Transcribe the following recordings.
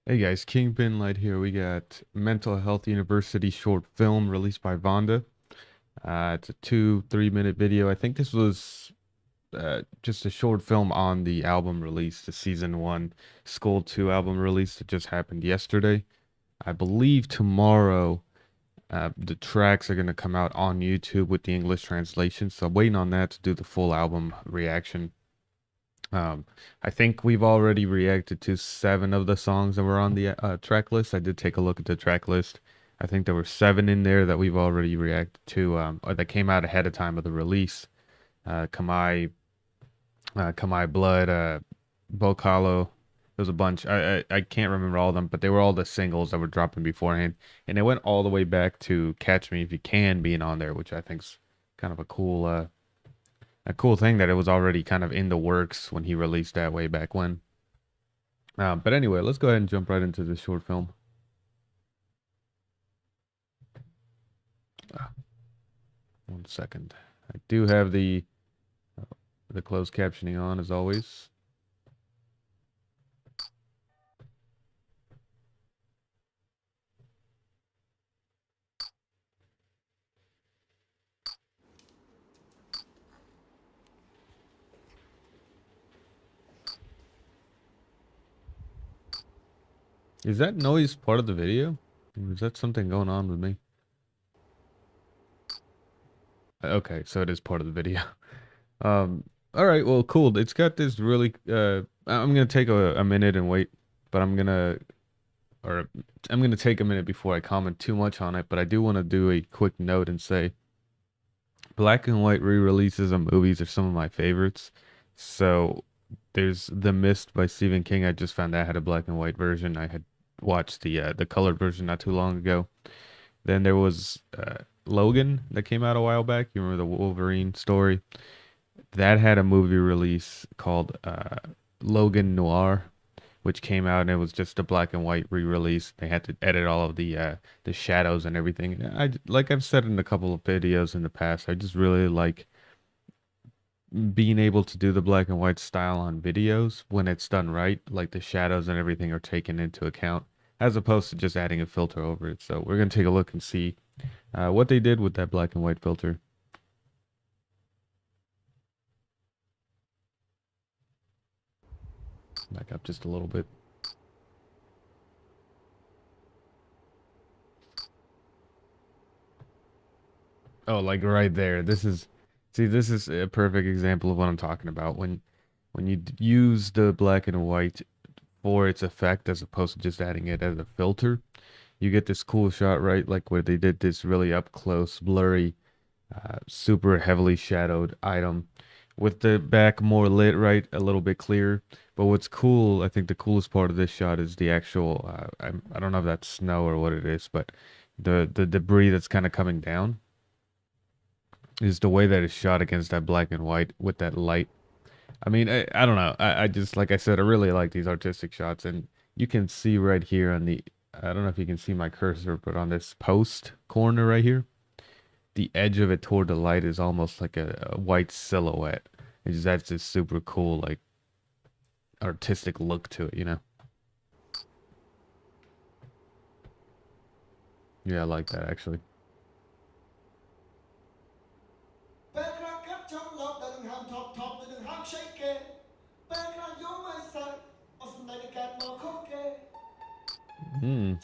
Hey guys, Kingpin Light here. We got Mental Health University short film released by VannDa. It's a 3 minute video. I think this was just a short film on the album release, the season one Skull 2 album release that just happened yesterday. I believe tomorrow the tracks are going to come out on YouTube with the English translation. So I'm waiting on that to do the full album reaction. Um, I think we've already reacted to 7 of the songs that were on the track list. I did take a look at the track list. I think there were 7 in there that we've already reacted to, or that came out ahead of time of the release. Kamai, Kamai Blood, Bokalo. There's a bunch. I can't remember all of them, but they were all the singles that were dropping beforehand, and it went all the way back to "Catch Me If You Can" being on there, which I think's kind of a cool thing that it was already kind of in the works when he released that way back when. But anyway, let's go ahead and jump right into this short film. Uh, 1 second. I do have the closed captioning on as always. Is that noise part of the video? Or is that something going on with me? Okay, so it is part of the video. Um, all right, well, cool. It's got this really. I'm gonna take a minute and wait, but or I'm gonna take a minute before I comment too much on it. But I do want to do a quick note and say black and white re-releases of movies are some of my favorites. So there's The Mist by Stephen King. I just found that had a black and white version. I had watched the colored version not too long ago. Then there was Logan that came out a while back. You remember the Wolverine story? That had a movie release called Logan Noir, which came out and it was just a black and white re-release. They had to edit all of the shadows and everything. Like I've said in a couple of videos in the past, I just really like being able to do the black and white style on videos when it's done right, like the shadows and everything are taken into account, as opposed to just adding a filter over it. So we're gonna take a look and see what they did with that black and white filter. Back up just a little bit. Oh, like right there. This is a perfect example of what I'm talking about. When you use the black and white for its effect as opposed to just adding it as a filter, you get this cool shot, right? Like where they did this really up close, blurry, super heavily shadowed item with the back more lit, right? A little bit clearer. But what's cool, I think the coolest part of this shot is the actual, I don't know if that's snow or what it is, but the debris that's kind of coming down is the way that it's shot against that black and white with that light. I mean, I don't know. I just, like I said, I really like these artistic shots. And you can see right here on I don't know if you can see my cursor, but on this post corner right here, the edge of it toward the light is almost like a white silhouette. It just adds this super cool, like, artistic look to it, you know? Yeah, I like that actually. Hmm.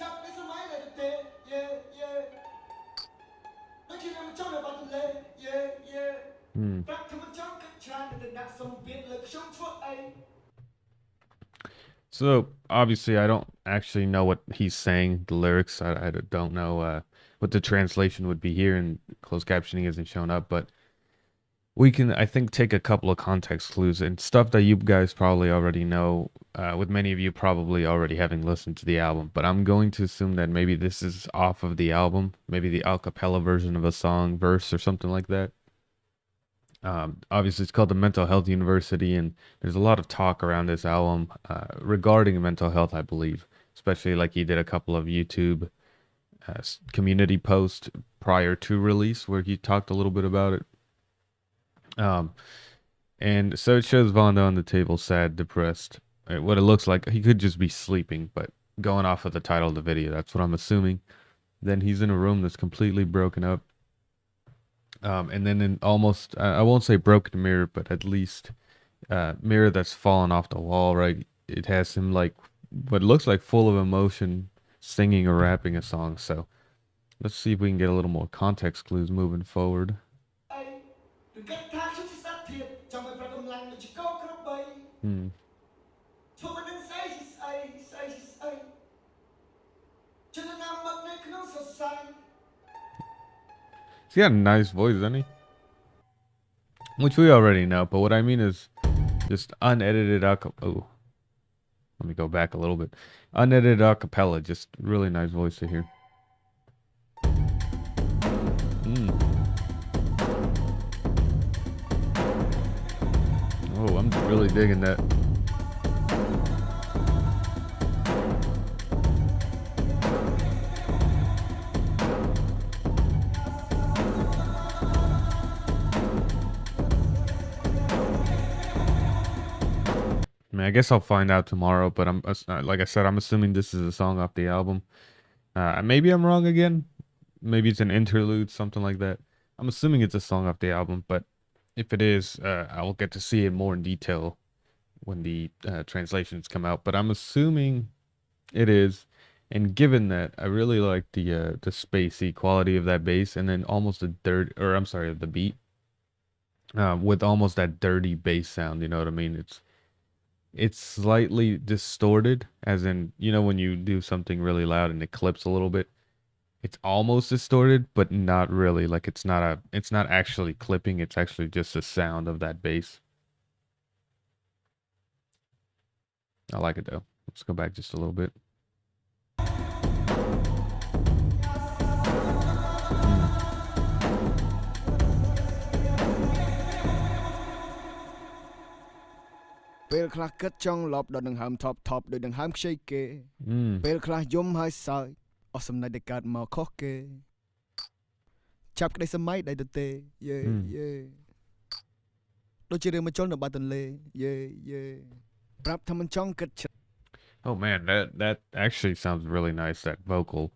Hmm. So obviously, I don't actually know what he's saying, the lyrics. I don't know what the translation would be here, and closed captioning isn't shown up. But we can, I think, take a couple of context clues and stuff that you guys probably already know, with many of you probably already having listened to the album. But I'm going to assume that maybe this is off of the album, maybe the a cappella version of a song, verse, or something like that. Obviously, it's called the Mental Health University, and there's a lot of talk around this album regarding mental health, I believe. Especially like he did a couple of YouTube community posts prior to release where he talked a little bit about it. Um, and so it shows VannDa on the table, sad, depressed. What it looks like, he could just be sleeping, but going off of the title of the video. That's what I'm assuming. Then he's in a room that's completely broken up. And then in almost, I won't say broken mirror, but at least mirror that's fallen off the wall, right? It has him like what looks like full of emotion singing or rapping a song. So let's see if we can get a little more context clues moving forward. Hmm. He's got a nice voice, doesn't he? Which we already know, but what I mean is just unedited oh, let me go back a little bit. Unedited acapella, just really nice voice to hear. Oh, I'm really digging that. I mean, I guess I'll find out tomorrow, but I'm like I said, I'm assuming this is a song off the album. Maybe I'm wrong again. Maybe it's an interlude, something like that. I'm assuming it's a song off the album, but if it is, I will get to see it more in detail when the translations come out. But I'm assuming it is. And given that, I really like the spacey quality of that bass, and then almost the the beat, with almost that dirty bass sound. You know what I mean? It's slightly distorted, as in, you know, when you do something really loud and it clips a little bit. It's almost distorted, but not really. Like it's not actually clipping. It's actually just the sound of that bass. I like it though. Let's go back just a little bit.ពេលខ្លះគិតចង់លប់ដល់ដង្ហើមថប់ថប់ដោយដង្ហើមខ្ចីគេ ពេលខ្លះយំហើយសើចអស់សំណេចដែលកើតមកខុសគេចាប់ក្តីសម័យដៃទទេយេយេដូចជារឿងមកជុលនៅបាត់ទន្លេយេយេប្រាប់ថាមិនចង់គិត Oh man, that actually sounds really nice, that vocal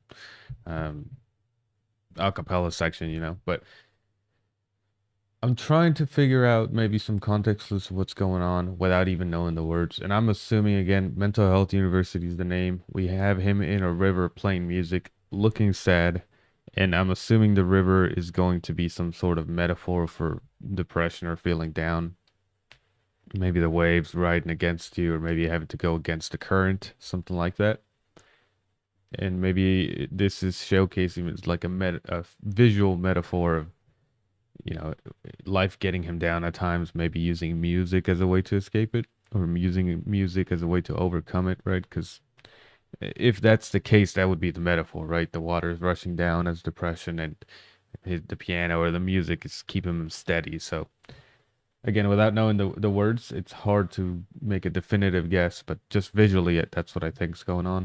a cappella section, you know. But I'm trying to figure out maybe some context clues of what's going on without even knowing the words. And I'm assuming, again, Mental Health University is the name. We have him in a river playing music, looking sad. And I'm assuming the river is going to be some sort of metaphor for depression or feeling down. Maybe the waves riding against you, or maybe you having to go against the current, something like that. And maybe this is showcasing it's like a visual metaphor of, you know, life getting him down at times, maybe using music as a way to escape it, or using music as a way to overcome it, right? Because if that's the case, that would be the metaphor, right? The water is rushing down as depression, and the piano or the music is keeping him steady. So again, without knowing the words, it's hard to make a definitive guess, but just visually, that's what I think is going on.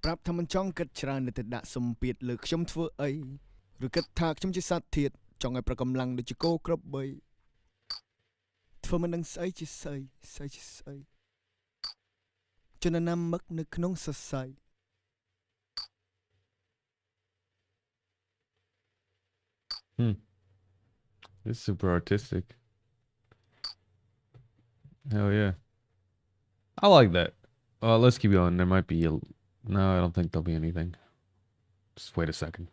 ប្រាប់ថាមិនចង់គិតច្រើននៅតែដាក់សម្ពាធលើខ្ញុំធ្វើអីឬគិតថាខ្ញុំជាសត្វធាតុចង់ឲ្យប្រកំឡាំងដូចជាគោគ្រប់បីធ្វើមិនដឹងស្អីជាស្អីស្អីជាស្អីចំណណាំមឹកនៅក្នុងសរសៃ This is super artistic. Hell yeah. I like that. Let's keep going. There might be no, I don't think there'll be anything. Just wait a second.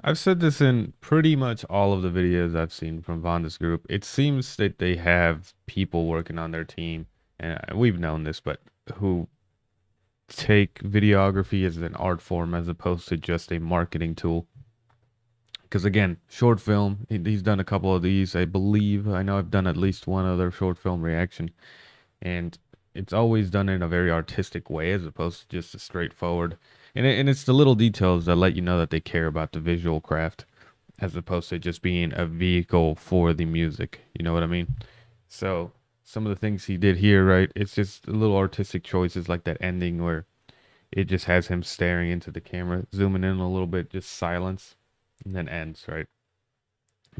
I've said this in pretty much all of the videos I've seen from VannDa's group. It seems that they have people working on their team, and we've known this, but who take videography as an art form as opposed to just a marketing tool. Because again, short film, he's done a couple of these, I believe. I know I've done at least one other short film reaction, and it's always done in a very artistic way as opposed to just a straightforward. And it's the little details that let you know that they care about the visual craft as opposed to just being a vehicle for the music. You know what I mean? So some of the things he did here, right? It's just little artistic choices like that ending where it just has him staring into the camera, zooming in a little bit, just silence, and then ends, right?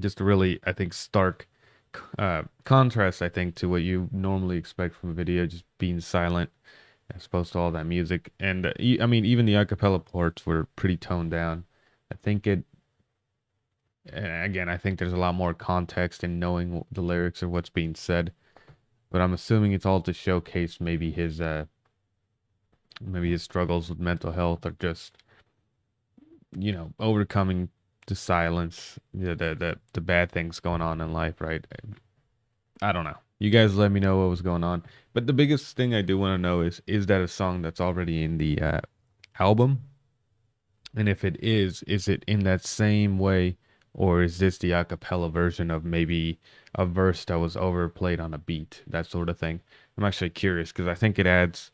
Just a really, I think, stark contrast, I think, to what you normally expect from a video, just being silent as opposed to all that music. And I mean, even the acapella parts were pretty toned down. I think it, again, I think there's a lot more context in knowing the lyrics or what's being said. But I'm assuming it's all to showcase maybe his struggles with mental health, or just, overcoming the silence, the bad things going on in life, right? I don't know. You guys let me know what was going on. But the biggest thing I do want to know is that a song that's already in the album? And if it is it in that same way, or is this the acapella version of maybe a verse that was overplayed on a beat, that sort of thing? I'm actually curious because I think it adds,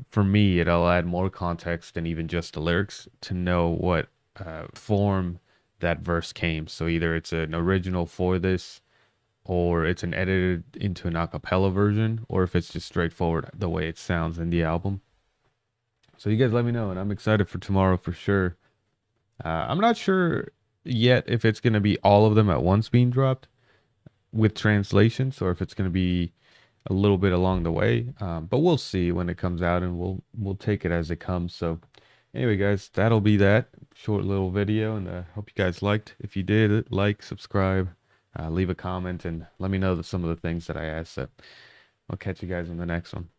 for me, it'll add more context than even just the lyrics to know what form that verse came. So either it's an original for this, or it's an edited into an acapella version, or if it's just straightforward the way it sounds in the album. So you guys let me know, and I'm excited for tomorrow for sure. I'm not sure yet if it's going to be all of them at once being dropped with translations, or if it's going to be a little bit along the way. But we'll see when it comes out, and we'll take it as it comes. So anyway, guys, that'll be that short little video, and I hope you guys liked. If you did, like, subscribe, leave a comment, and let me know some of the things that I asked. So I'll catch you guys in the next one.